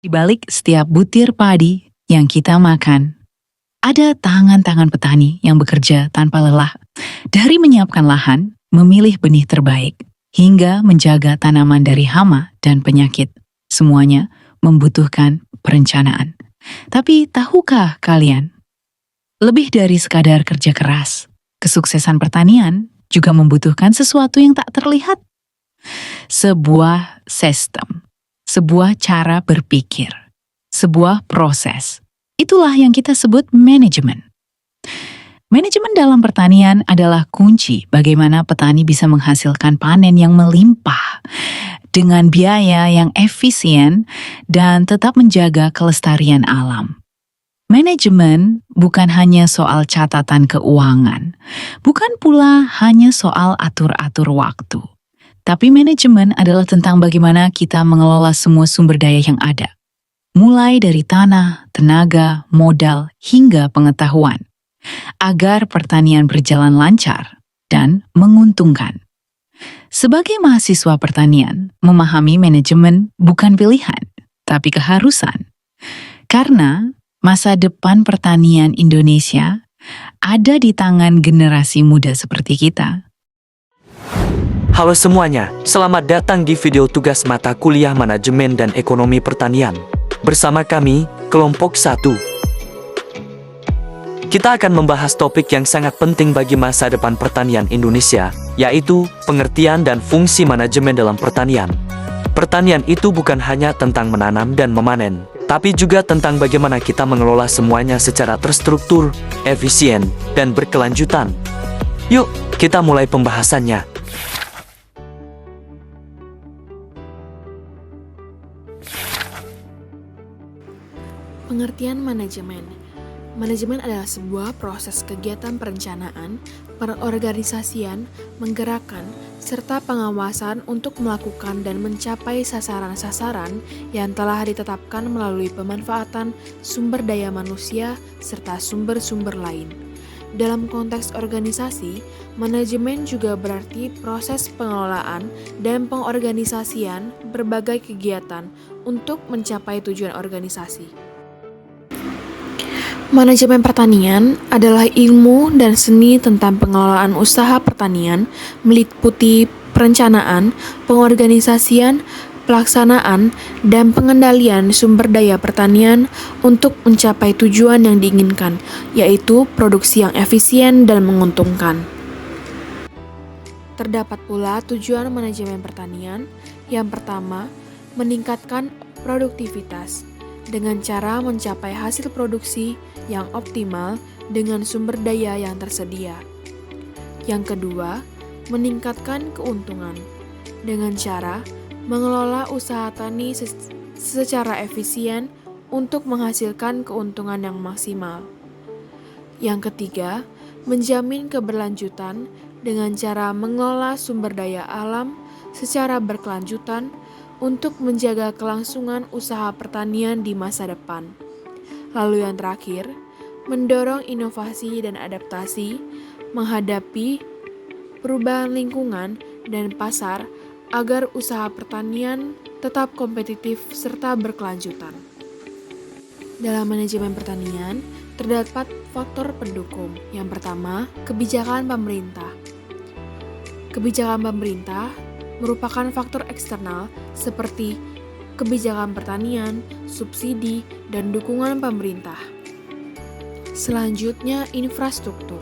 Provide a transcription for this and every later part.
Di balik setiap butir padi yang kita makan, ada tangan-tangan petani yang bekerja tanpa lelah. Dari menyiapkan lahan, memilih benih terbaik, hingga menjaga tanaman dari hama dan penyakit. Semuanya membutuhkan perencanaan. Tapi tahukah kalian, lebih dari sekadar kerja keras, kesuksesan pertanian juga membutuhkan sesuatu yang tak terlihat. Sebuah sistem, sebuah cara berpikir, sebuah proses. Itulah yang kita sebut manajemen. Manajemen dalam pertanian adalah kunci bagaimana petani bisa menghasilkan panen yang melimpah dengan biaya yang efisien dan tetap menjaga kelestarian alam. Manajemen bukan hanya soal catatan keuangan, bukan pula hanya soal atur-atur waktu. Tapi manajemen adalah tentang bagaimana kita mengelola semua sumber daya yang ada. Mulai dari tanah, tenaga, modal, hingga pengetahuan. Agar pertanian berjalan lancar dan menguntungkan. Sebagai mahasiswa pertanian, memahami manajemen bukan pilihan, tapi keharusan. Karena masa depan pertanian Indonesia ada di tangan generasi muda seperti kita. Halo semuanya, selamat datang di video tugas mata kuliah Manajemen dan Ekonomi Pertanian. Bersama kami, Kelompok 1. Kita akan membahas topik yang sangat penting bagi masa depan pertanian Indonesia, yaitu pengertian dan fungsi manajemen dalam pertanian. Pertanian itu bukan hanya tentang menanam dan memanen, tapi juga tentang bagaimana kita mengelola semuanya secara terstruktur, efisien, dan berkelanjutan. Yuk, kita mulai pembahasannya. Pengertian manajemen. Manajemen adalah sebuah proses kegiatan perencanaan, perorganisasian, menggerakkan, serta pengawasan untuk melakukan dan mencapai sasaran-sasaran yang telah ditetapkan melalui pemanfaatan sumber daya manusia serta sumber-sumber lain. Dalam konteks organisasi, manajemen juga berarti proses pengelolaan dan pengorganisasian berbagai kegiatan untuk mencapai tujuan organisasi. Manajemen pertanian adalah ilmu dan seni tentang pengelolaan usaha pertanian, meliputi perencanaan, pengorganisasian, pelaksanaan, dan pengendalian sumber daya pertanian untuk mencapai tujuan yang diinginkan, yaitu produksi yang efisien dan menguntungkan. Terdapat pula tujuan manajemen pertanian. Yang pertama, meningkatkan produktivitas dengan cara mencapai hasil produksi yang optimal dengan sumber daya yang tersedia. Yang kedua, meningkatkan keuntungan dengan cara mengelola usaha tani secara efisien untuk menghasilkan keuntungan yang maksimal. Yang ketiga, menjamin keberlanjutan dengan cara mengelola sumber daya alam secara berkelanjutan untuk menjaga kelangsungan usaha pertanian di masa depan. Lalu yang terakhir, mendorong inovasi dan adaptasi menghadapi perubahan lingkungan dan pasar agar usaha pertanian tetap kompetitif serta berkelanjutan. Dalam manajemen pertanian, terdapat faktor pendukung. Yang pertama, kebijakan pemerintah. Kebijakan pemerintah merupakan faktor eksternal seperti kebijakan pertanian, subsidi, dan dukungan pemerintah. Selanjutnya, infrastruktur.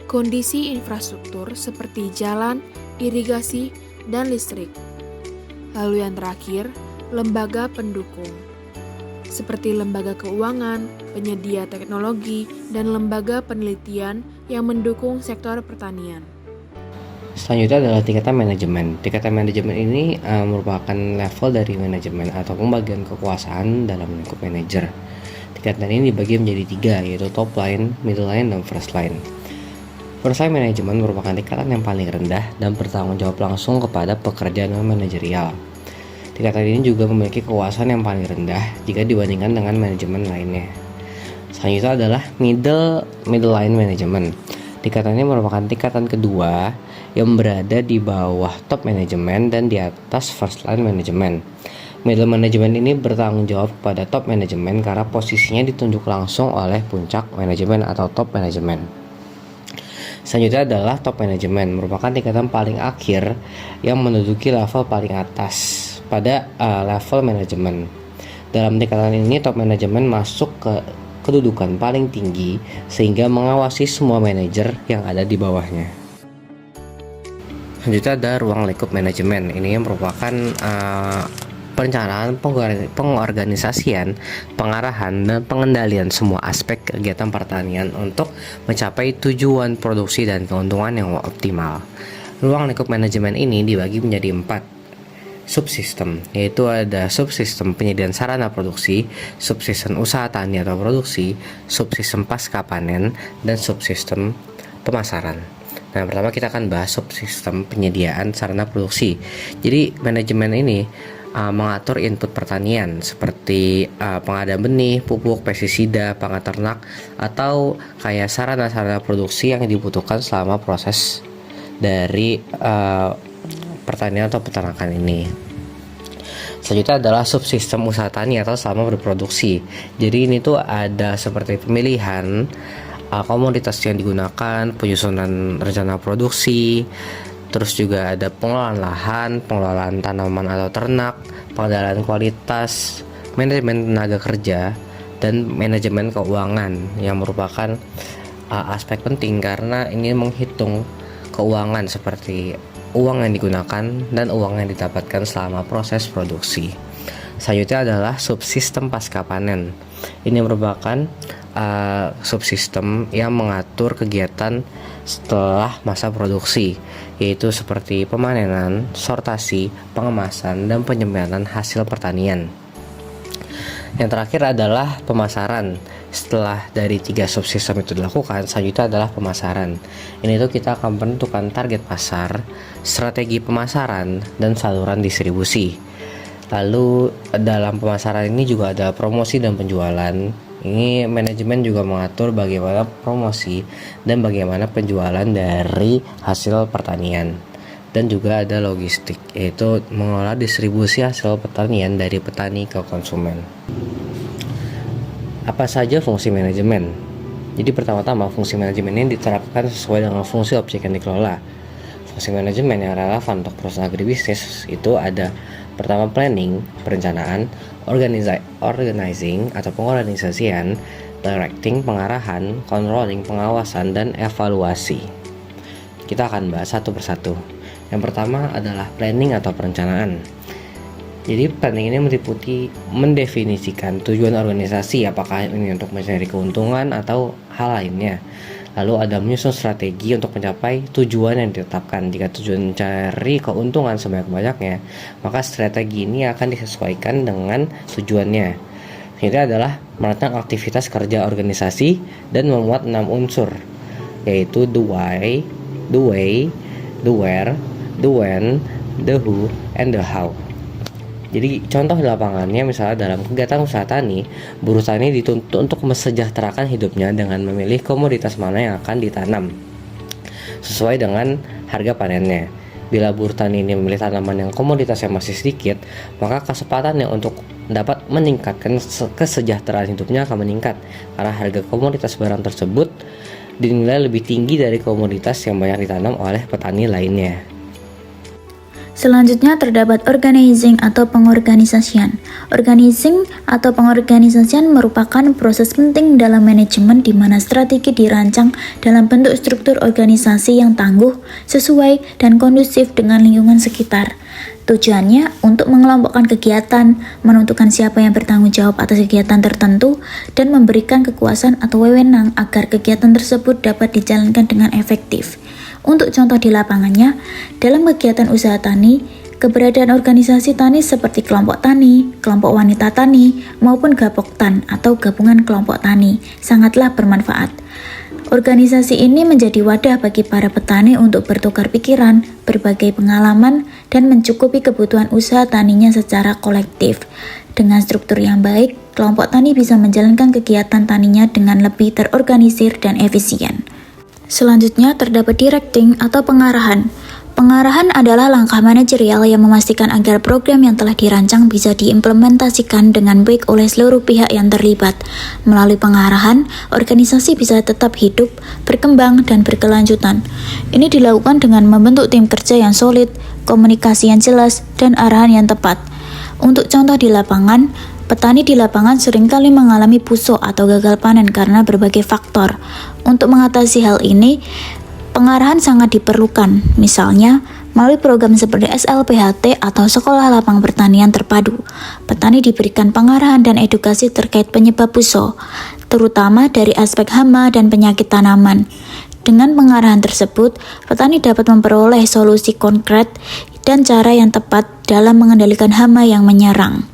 Kondisi infrastruktur seperti jalan, irigasi, dan listrik. Lalu yang terakhir, lembaga pendukung. Seperti lembaga keuangan, penyedia teknologi, dan lembaga penelitian yang mendukung sektor pertanian. Selanjutnya adalah tingkatan manajemen. Tingkatan manajemen ini merupakan level dari manajemen atau pembagian kekuasaan dalam lingkup manajer. Tingkatan ini dibagi menjadi 3, yaitu top line, middle line, dan first line. First line manajemen merupakan tingkatan yang paling rendah dan bertanggung jawab langsung kepada pekerjaan manajerial. Tingkatan ini juga memiliki kekuasaan yang paling rendah jika dibandingkan dengan manajemen lainnya. Selanjutnya adalah middle line management. Tingkatan ini merupakan tingkatan kedua yang berada di bawah top manajemen dan di atas first line management. Middle management ini bertanggung jawab kepada top management karena posisinya ditunjuk langsung oleh puncak manajemen atau top management. Selanjutnya adalah top management, merupakan tingkatan paling akhir yang menduduki level paling atas pada level manajemen. Dalam tingkatan ini top management masuk ke kedudukan paling tinggi sehingga mengawasi semua manajer yang ada di bawahnya. Selanjutnya ada ruang lingkup manajemen. Ini merupakan perencanaan, pengorganisasian, pengarahan, dan pengendalian semua aspek kegiatan pertanian untuk mencapai tujuan produksi dan keuntungan yang optimal. Ruang lingkup manajemen ini dibagi menjadi 4 subsistem, yaitu ada subsistem penyediaan sarana produksi, subsistem usaha tani atau produksi, subsistem pasca panen, dan subsistem pemasaran. Nah, pertama kita akan bahas subsistem penyediaan sarana produksi. Jadi manajemen ini mengatur input pertanian seperti pengadaan benih, pupuk, pestisida, pangan ternak, atau kayak sarana-sarana produksi yang dibutuhkan selama proses dari pertanian atau peternakan ini. Selanjutnya adalah subsistem usaha tani atau selama berproduksi. Jadi ini tuh ada seperti pemilihan komoditas yang digunakan, penyusunan rencana produksi, terus juga ada pengelolaan lahan, pengelolaan tanaman atau ternak, pengendalian kualitas, manajemen tenaga kerja, dan manajemen keuangan yang merupakan aspek penting karena ini menghitung keuangan seperti uang yang digunakan dan uang yang didapatkan selama proses produksi. Selanjutnya adalah subsistem pasca panen. Ini merupakan subsistem yang mengatur kegiatan setelah masa produksi, yaitu seperti pemanenan, sortasi, pengemasan, dan penyembelihan hasil pertanian. Yang terakhir adalah pemasaran. Setelah dari 3 subsistem itu dilakukan, selanjutnya adalah pemasaran. Ini tuh kita akan menentukan target pasar, strategi pemasaran, dan saluran distribusi. Lalu dalam pemasaran ini juga ada promosi dan penjualan. Ini manajemen juga mengatur bagaimana promosi dan bagaimana penjualan dari hasil pertanian. Dan juga ada logistik, yaitu mengelola distribusi hasil pertanian dari petani ke konsumen. Apa saja fungsi manajemen? Jadi pertama-tama fungsi manajemen ini diterapkan sesuai dengan fungsi objek yang dikelola. Fungsi manajemen yang relevan untuk perusahaan agribisnis itu ada pertama planning, perencanaan, organizing atau pengorganisasian, directing, pengarahan, controlling, pengawasan, dan evaluasi. Kita akan bahas satu persatu. Yang pertama adalah planning atau perencanaan. Jadi planning ini meliputi mendefinisikan tujuan organisasi, apakah ini untuk mencari keuntungan atau hal lainnya. Lalu ada menyusun strategi untuk mencapai tujuan yang ditetapkan. Jika tujuan mencari keuntungan sebanyak-banyaknya, maka strategi ini akan disesuaikan dengan tujuannya. Ini adalah merancang aktivitas kerja organisasi dan memuat 6 unsur, yaitu the why, the way, the where, the when, the who, and the how. Jadi contoh di lapangannya, misalnya dalam kegiatan usaha tani, buruh tani dituntut untuk mesejahterakan hidupnya dengan memilih komoditas mana yang akan ditanam sesuai dengan harga panennya. Bila buruh tani ini memilih tanaman yang komoditasnya masih sedikit, maka kesempatannya untuk dapat meningkatkan kesejahteraan hidupnya akan meningkat karena harga komoditas barang tersebut dinilai lebih tinggi dari komoditas yang banyak ditanam oleh petani lainnya. Selanjutnya terdapat organizing atau pengorganisasian. Organizing atau pengorganisasian merupakan proses penting dalam manajemen di mana strategi dirancang dalam bentuk struktur organisasi yang tangguh, sesuai, dan kondusif dengan lingkungan sekitar. Tujuannya untuk mengelompokkan kegiatan, menentukan siapa yang bertanggung jawab atas kegiatan tertentu, dan memberikan kekuasaan atau wewenang agar kegiatan tersebut dapat dijalankan dengan efektif. Untuk contoh di lapangannya, dalam kegiatan usaha tani, keberadaan organisasi tani seperti kelompok tani, kelompok wanita tani, maupun gapoktan atau gabungan kelompok tani sangatlah bermanfaat. Organisasi ini menjadi wadah bagi para petani untuk bertukar pikiran, berbagai pengalaman, dan mencukupi kebutuhan usaha taninya secara kolektif. Dengan struktur yang baik, kelompok tani bisa menjalankan kegiatan taninya dengan lebih terorganisir dan efisien. Selanjutnya terdapat directing atau pengarahan. Pengarahan adalah langkah manajerial yang memastikan agar program yang telah dirancang bisa diimplementasikan dengan baik oleh seluruh pihak yang terlibat. Melalui pengarahan, organisasi bisa tetap hidup, berkembang, dan berkelanjutan. Ini dilakukan dengan membentuk tim kerja yang solid, komunikasi yang jelas, dan arahan yang tepat. Untuk contoh di lapangan, petani di lapangan seringkali mengalami busuk atau gagal panen karena berbagai faktor. Untuk mengatasi hal ini, pengarahan sangat diperlukan, misalnya melalui program seperti SLPHT atau Sekolah Lapang Pertanian Terpadu. Petani diberikan pengarahan dan edukasi terkait penyebab busuk, terutama dari aspek hama dan penyakit tanaman. Dengan pengarahan tersebut, petani dapat memperoleh solusi konkret dan cara yang tepat dalam mengendalikan hama yang menyerang.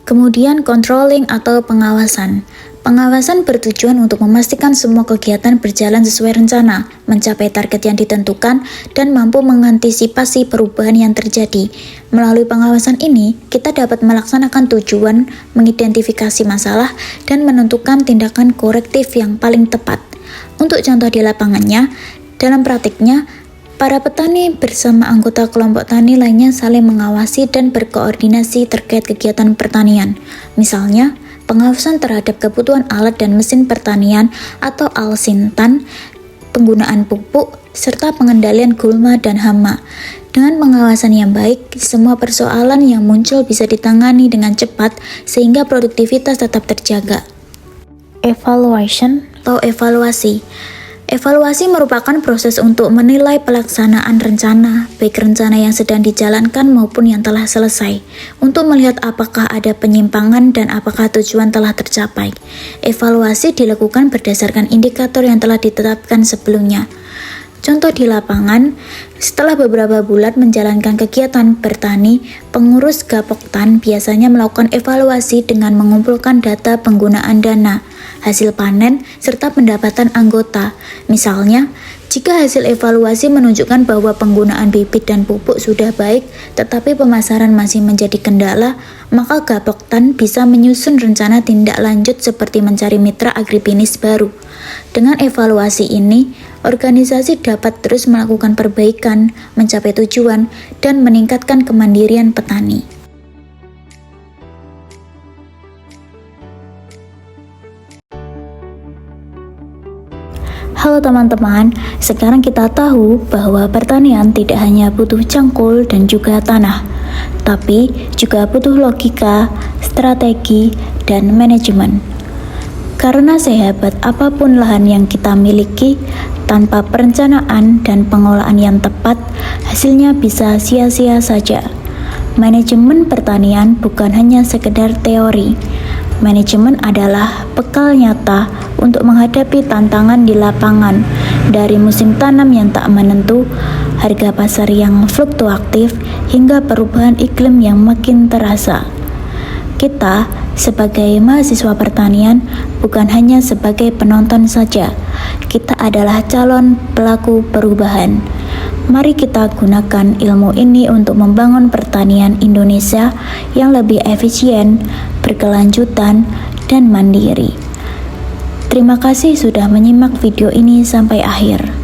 Kemudian controlling atau pengawasan. Pengawasan bertujuan untuk memastikan semua kegiatan berjalan sesuai rencana, mencapai target yang ditentukan, dan mampu mengantisipasi perubahan yang terjadi. Melalui pengawasan ini, kita dapat melaksanakan tujuan, mengidentifikasi masalah, dan menentukan tindakan korektif yang paling tepat. Untuk contoh di lapangannya, dalam praktiknya, para petani bersama anggota kelompok tani lainnya saling mengawasi dan berkoordinasi terkait kegiatan pertanian. Misalnya, pengawasan terhadap kebutuhan alat dan mesin pertanian atau alsintan, penggunaan pupuk, serta pengendalian gulma dan hama. Dengan pengawasan yang baik, semua persoalan yang muncul bisa ditangani dengan cepat sehingga produktivitas tetap terjaga. Evaluation atau evaluasi. Evaluasi merupakan proses untuk menilai pelaksanaan rencana, baik rencana yang sedang dijalankan maupun yang telah selesai, untuk melihat apakah ada penyimpangan dan apakah tujuan telah tercapai. Evaluasi dilakukan berdasarkan indikator yang telah ditetapkan sebelumnya. Contoh di lapangan, setelah beberapa bulan menjalankan kegiatan bertani, pengurus Gapoktan biasanya melakukan evaluasi dengan mengumpulkan data penggunaan dana, hasil panen, serta pendapatan anggota. Misalnya, jika hasil evaluasi menunjukkan bahwa penggunaan bibit dan pupuk sudah baik, tetapi pemasaran masih menjadi kendala, maka Gapoktan bisa menyusun rencana tindak lanjut seperti mencari mitra agribisnis baru. Dengan evaluasi ini, organisasi dapat terus melakukan perbaikan, mencapai tujuan, dan meningkatkan kemandirian petani. Halo teman-teman, sekarang kita tahu bahwa pertanian tidak hanya butuh cangkul dan juga tanah, tapi juga butuh logika, strategi, dan manajemen. Karena sehebat apapun lahan yang kita miliki, tanpa perencanaan dan pengolahan yang tepat, hasilnya bisa sia-sia saja. Manajemen pertanian bukan hanya sekedar teori. Manajemen adalah bekal nyata untuk menghadapi tantangan di lapangan, dari musim tanam yang tak menentu, harga pasar yang fluktuatif, hingga perubahan iklim yang makin terasa. Kita, sebagai mahasiswa pertanian, bukan hanya sebagai penonton saja. Kita adalah calon pelaku perubahan. Mari kita gunakan ilmu ini untuk membangun pertanian Indonesia yang lebih efisien, berkelanjutan, dan mandiri. Terima kasih sudah menyimak video ini sampai akhir.